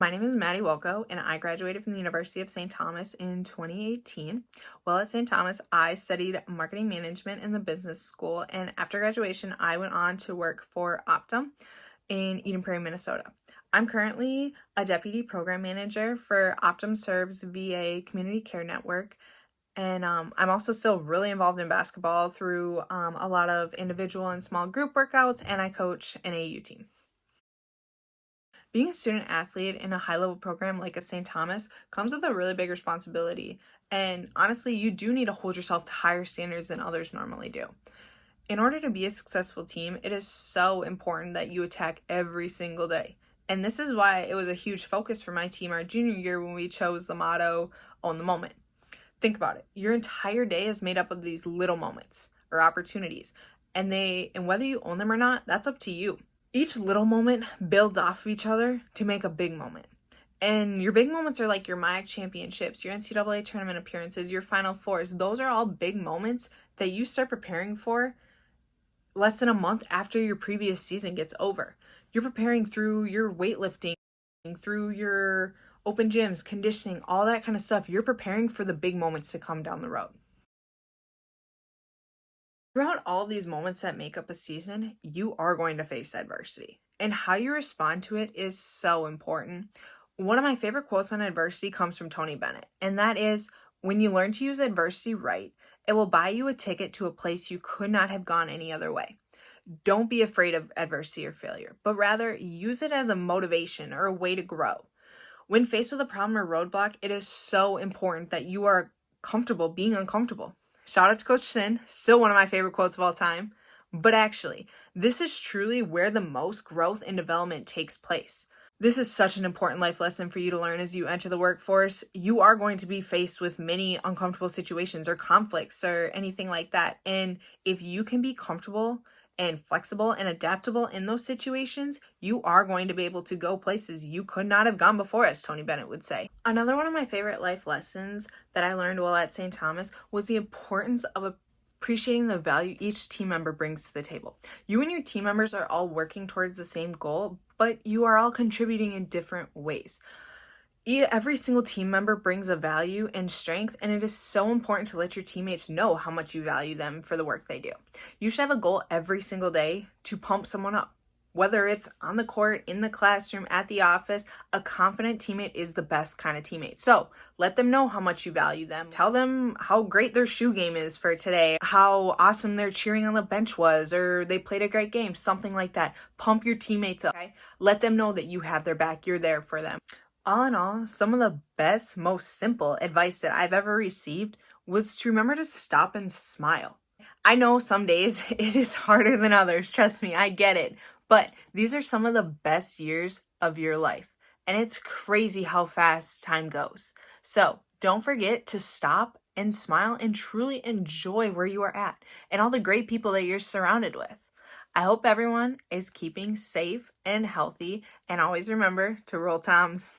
My name is Maddie Wolkow, and I graduated from the University of St. Thomas in 2018. While at St. Thomas, I studied marketing management in the business school, and after graduation, I went on to work for Optum in Eden Prairie, Minnesota. I'm currently a deputy program manager for Optum Serves VA Community Care Network, and I'm also still really involved in basketball through a lot of individual and small group workouts, and I coach an AU team. Being a student athlete in a high level program like a St. Thomas comes with a really big responsibility. And honestly, you do need to hold yourself to higher standards than others normally do. In order to be a successful team, it is so important that you attack every single day. And this is why it was a huge focus for my team our junior year when we chose the motto, Own the Moment. Think about it. Your entire day is made up of these little moments or opportunities. And whether you own them or not, that's up to you. Each little moment builds off of each other to make a big moment. And your big moments are like your MIAC championships, your NCAA tournament appearances, your Final Fours. Those are all big moments that you start preparing for less than a month after your previous season gets over. You're preparing through your weightlifting, through your open gyms, conditioning, all that kind of stuff. You're preparing for the big moments to come down the road. Throughout all of these moments that make up a season, you are going to face adversity. And how you respond to it is so important. One of my favorite quotes on adversity comes from Tony Bennett, and that is, when you learn to use adversity right, it will buy you a ticket to a place you could not have gone any other way. Don't be afraid of adversity or failure, but rather use it as a motivation or a way to grow. When faced with a problem or roadblock, it is so important that you are comfortable being uncomfortable. Shout out to Coach Sin, still one of my favorite quotes of all time. But actually, this is truly where the most growth and development takes place. This is such an important life lesson for you to learn as you enter the workforce. You are going to be faced with many uncomfortable situations or conflicts or anything like that. And if you can be comfortable and flexible and adaptable in those situations, you are going to be able to go places you could not have gone before, as Tony Bennett would say. Another one of my favorite life lessons that I learned while at St. Thomas was the importance of appreciating the value each team member brings to the table. You and your team members are all working towards the same goal, but you are all contributing in different ways. Every single team member brings a value and strength, and it is so important to let your teammates know how much you value them for the work they do. You should have a goal every single day to pump someone up. Whether it's on the court, in the classroom, at the office, a confident teammate is the best kind of teammate. So let them know how much you value them. Tell them how great their shoe game is for today, how awesome their cheering on the bench was, or they played a great game, something like that. Pump your teammates up. Okay? Let them know that you have their back, you're there for them. All in all, some of the best, most simple advice that I've ever received was to remember to stop and smile. I know some days it is harder than others, trust me, I get it. But these are some of the best years of your life. And it's crazy how fast time goes. So don't forget to stop and smile and truly enjoy where you are at and all the great people that you're surrounded with. I hope everyone is keeping safe and healthy, and always remember to roll Toms.